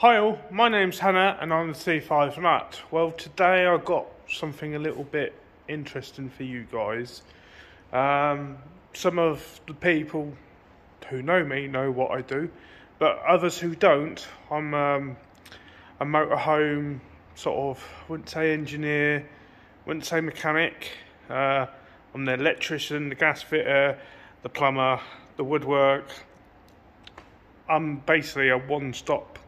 Hi all, my name's Hannah and I'm the C5 Nut. Well, today I got something a little bit interesting for you guys. Some of the people who know me know what I do, but others who don't, I'm a motorhome sort of, wouldn't say engineer, wouldn't say mechanic. I'm the electrician, the gas fitter, the plumber, the woodwork. I'm basically a one-stop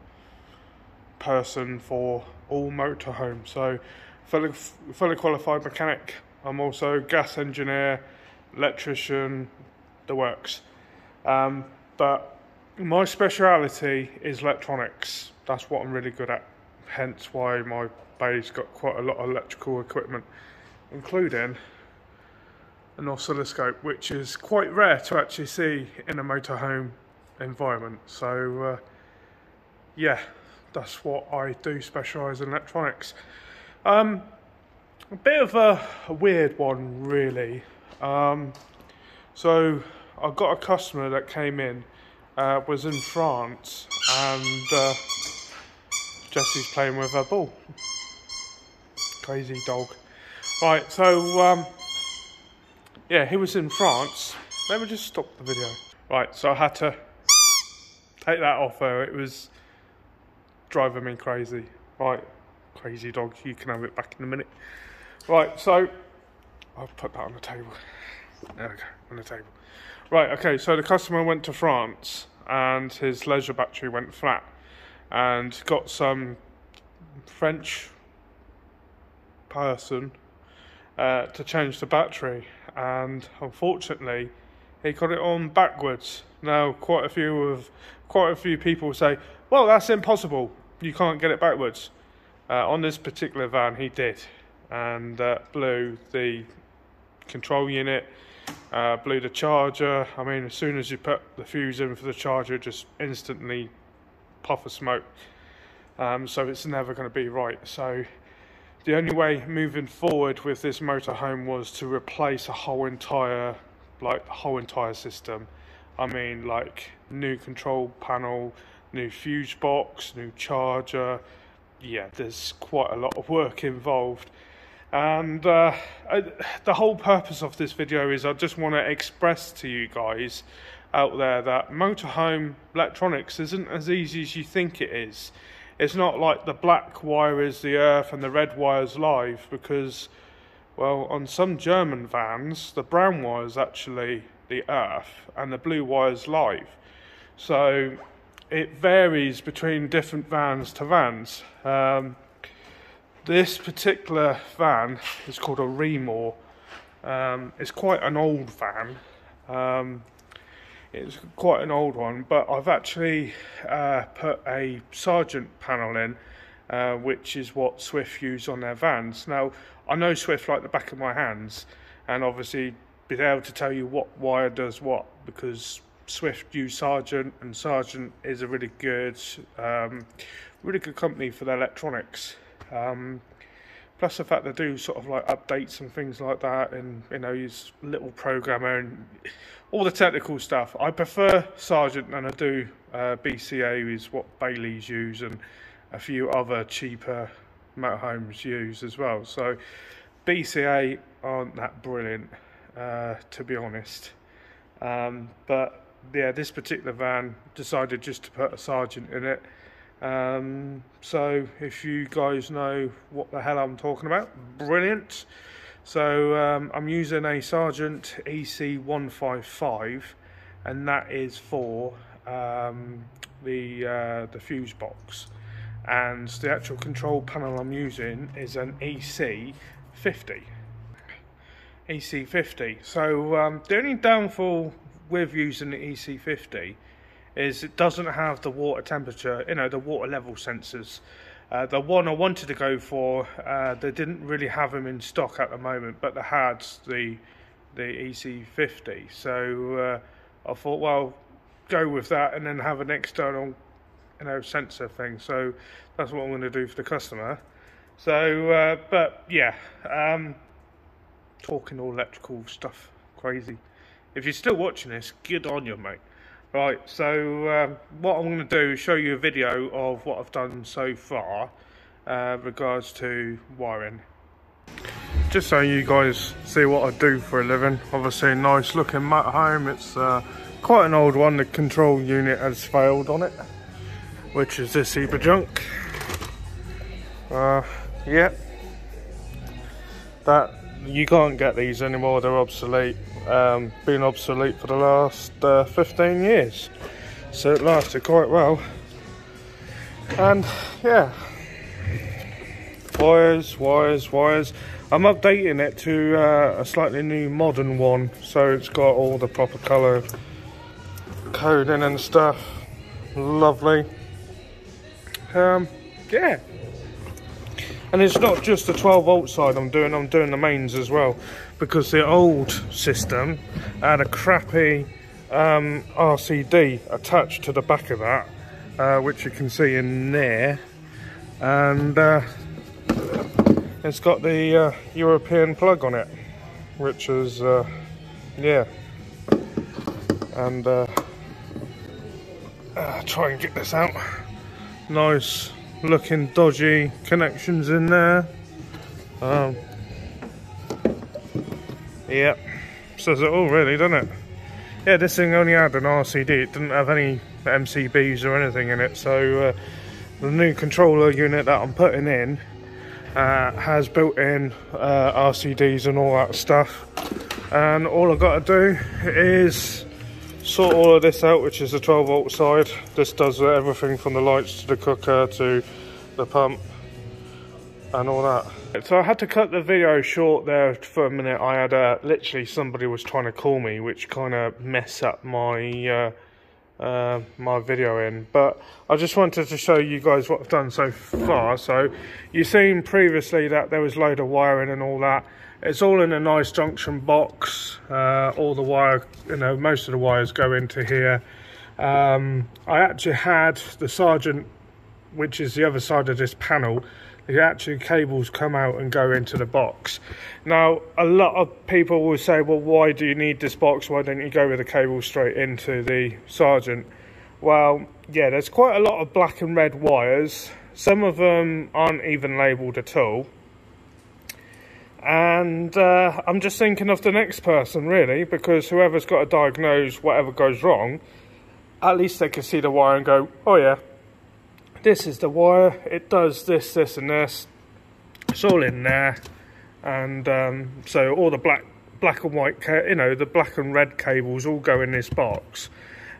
person for all motorhomes. So fully qualified mechanic. I'm also gas engineer, electrician, the works. But my speciality is electronics. That's what I'm really good at. Hence why my bay's got quite a lot of electrical equipment, including an oscilloscope, which is quite rare to actually see in a motorhome environment. So yeah, that's what I do, specialise in electronics. A bit of a weird one, really. So I got a customer that came in, was in France, and Jessie's playing with her ball. Crazy dog. Right, so yeah, he was in France. Let me just stop the video. Right, so I had to take that off her. It was driving me crazy. Right, crazy dog, you can have it back in a minute. Right, so I'll put that on the table. There we go, on the table. Right, okay, so the customer went to France and his leisure battery went flat and got some French person to change the battery, and unfortunately he got it on backwards. Now quite a few people say, well, that's impossible, you can't get it backwards. On this particular van he did, and blew the control unit, blew the charger. I mean, as soon as you put the fuse in for the charger, just instantly puff of smoke. So it's never going to be right. So the only way moving forward with this motorhome was to replace the whole entire system. I mean, like new control panel, new fuse box, new charger. Yeah, there's quite a lot of work involved. And the whole purpose of this video is I just want to express to you guys out there that motorhome electronics isn't as easy as you think it is. It's not like the black wire is the earth and the red wire is live, because, well, on some German vans, the brown wire is actually the earth and the blue wire is live. So it varies between different vans to vans. This particular van is called a Remor. It's quite an old van. It's quite an old one, but I've actually put a Sargent panel in, which is what Swift use on their vans. Now, I know Swift like the back of my hands, and obviously be able to tell you what wire does what, because Swift use Sargent, and Sargent is a really good company for their electronics. Plus the fact they do sort of like updates and things like that, and you know, use little programmer and all the technical stuff. I prefer Sargent than I do BCA, is what Bailey's use and a few other cheaper motorhomes use as well. So BCA aren't that brilliant, to be honest. But yeah, this particular van decided just to put a Sargent in it. So if you guys know what the hell I'm talking about, brilliant. So I'm using a Sargent EC155, and that is for the fuse box, and the actual control panel I'm using is an EC50. So the only downfall with using the EC50 is it doesn't have the water temperature, you know, the water level sensors. The one I wanted to go for, they didn't really have them in stock at the moment, but they had the EC50. So I thought, well, go with that and then have an external, you know, sensor thing. So that's what I'm going to do for the customer. So, but yeah, talking all electrical stuff, crazy. If you're still watching this, good on you, mate. Right, so what I'm going to do is show you a video of what I've done so far regards to wiring. Just so you guys see what I do for a living. Obviously a nice looking motorhome. It's quite an old one. The control unit has failed on it, which is this heap of junk. Yeah, that you can't get these anymore, they're obsolete. Been obsolete for the last 15 years, so it lasted quite well. And yeah, wires. I'm updating it to a slightly new modern one, so it's got all the proper colour coding and stuff. Lovely. Yeah. And it's not just the 12 volt side I'm doing the mains as well, because the old system had a crappy RCD attached to the back of that, which you can see in there, and it's got the European plug on it, which is yeah. And try and get this out. Nice looking dodgy connections in there. Yeah, says it all really, doesn't it? Yeah, this thing only had an RCD, it didn't have any MCBs or anything in it, so the new controller unit that I'm putting in has built-in RCDs and all that stuff, and all I've got to do is sort all of this out, which is the 12 volt side. This does everything from the lights to the cooker to the pump and all that. So I had to cut the video short there for a minute. I had literally somebody was trying to call me, which kind of messed up my my video in, but I just wanted to show you guys what I've done so far. So you've seen previously that there was a load of wiring and all that. It's all in a nice junction box. All the wire, you know, most of the wires go into here. I actually had the Sergeant, which is the other side of this panel, the actual cables come out and go into the box. Now, a lot of people will say, well, why do you need this box? Why don't you go with the cable straight into the Sergeant? Well, yeah, there's quite a lot of black and red wires. Some of them aren't even labelled at all. And I'm just thinking of the next person, really, because whoever's got to diagnose whatever goes wrong, at least they can see the wire and go, oh yeah, this is the wire, it does this, this and this, it's all in there. And so all the black and white, you know, the black and red cables all go in this box,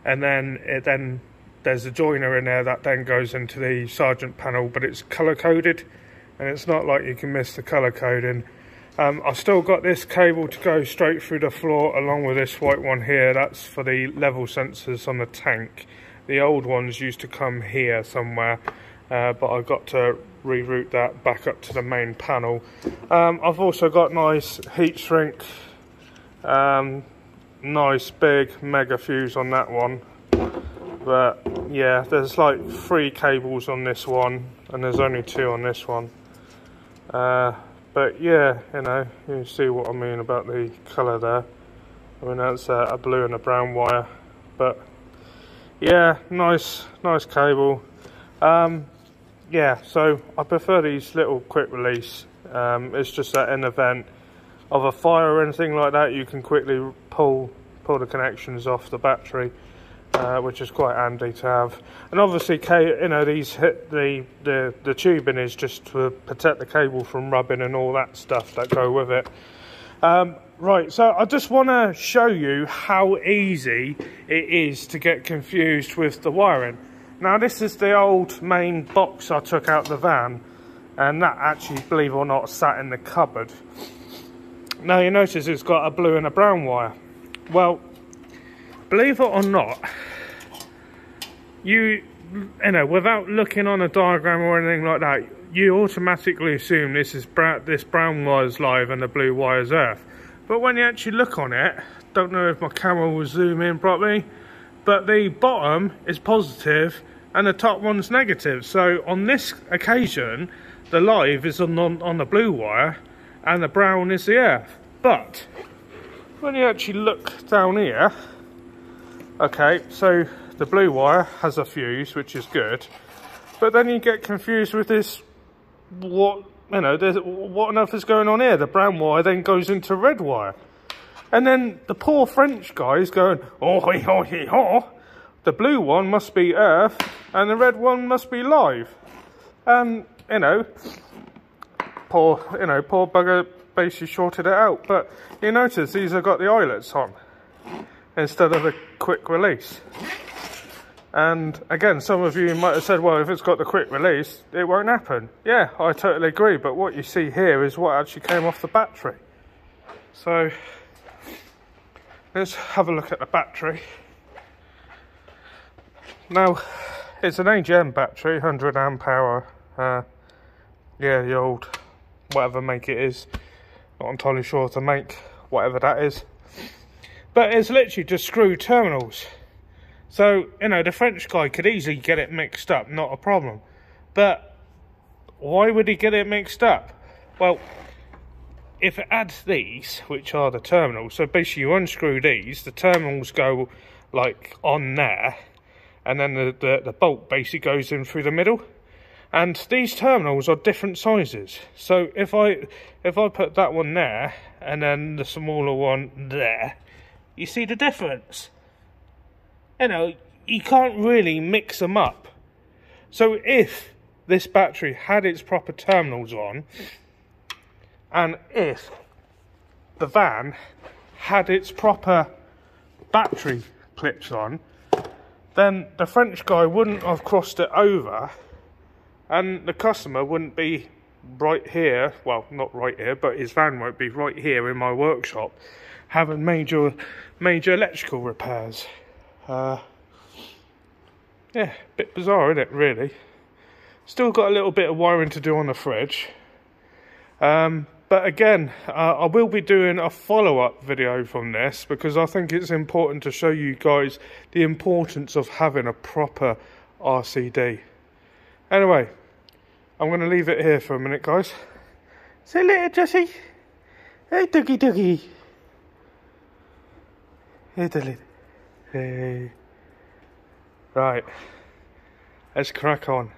and then there's a joiner in there that then goes into the Sergeant panel, but it's colour coded, and it's not like you can miss the colour coding. I've still got this cable to go straight through the floor along with this white one here. That's for the level sensors on the tank. The old ones used to come here somewhere, but I've got to reroute that back up to the main panel. I've also got nice heat shrink, nice big mega fuse on that one. But yeah, there's like 3 cables on this one, and there's only 2 on this one. But yeah, you know, you see what I mean about the colour there. I mean, that's a blue and a brown wire. But yeah, nice cable. Yeah, so I prefer these little quick release. It's just that in event of a fire or anything like that, you can quickly pull the connections off the battery, which is quite handy to have. And obviously, you know, these hit the tubing is just to protect the cable from rubbing and all that stuff that go with it. Right, so I just want to show you how easy it is to get confused with the wiring. Now, this is the old main box I took out the van, and that actually, believe it or not, sat in the cupboard. Now you notice it's got a blue and a brown wire. Well, believe it or not, you know, without looking on a diagram or anything like that, you automatically assume this brown wire's live and the blue wire's earth. But when you actually look on it, don't know if my camera will zoom in properly, but the bottom is positive and the top one's negative. So on this occasion, the live is on the blue wire and the brown is the earth. But when you actually look down here, Okay, so the blue wire has a fuse, which is good, but then you get confused with this, what on earth is going on here? The brown wire then goes into red wire, and then the poor French guy is going, oh hee ho hee ho, the blue one must be earth and the red one must be live, and poor bugger basically shorted it out. But you notice these have got the eyelets on instead of the quick release. And again, some of you might have said, well, if it's got the quick release, it won't happen. Yeah, I totally agree, but what you see here is what actually came off the battery. So let's have a look at the battery. Now, it's an AGM battery, 100 amp hour. Yeah, the old, whatever make it is. Not entirely sure of the make, whatever that is. But it's literally just screw terminals. So, the French guy could easily get it mixed up, not a problem. But why would he get it mixed up? Well, if it adds these, which are the terminals, so basically you unscrew these, the terminals go like on there, and then the bolt basically goes in through the middle. And these terminals are different sizes. So if I put that one there, and then the smaller one there, you see the difference? You can't really mix them up. So if this battery had its proper terminals on, and if the van had its proper battery clips on, then the French guy wouldn't have crossed it over, and the customer wouldn't be right here, well, not right here, but his van won't be right here in my workshop having major electrical repairs. Yeah, a bit bizarre, isn't it, really? Still got a little bit of wiring to do on the fridge. But again, I will be doing a follow-up video from this, because I think it's important to show you guys the importance of having a proper RCD. Anyway, I'm going to leave it here for a minute, guys. See you later, Jessie. Hey, Dougie Dougie. Hey, Dougie. Hey. Right, let's crack on.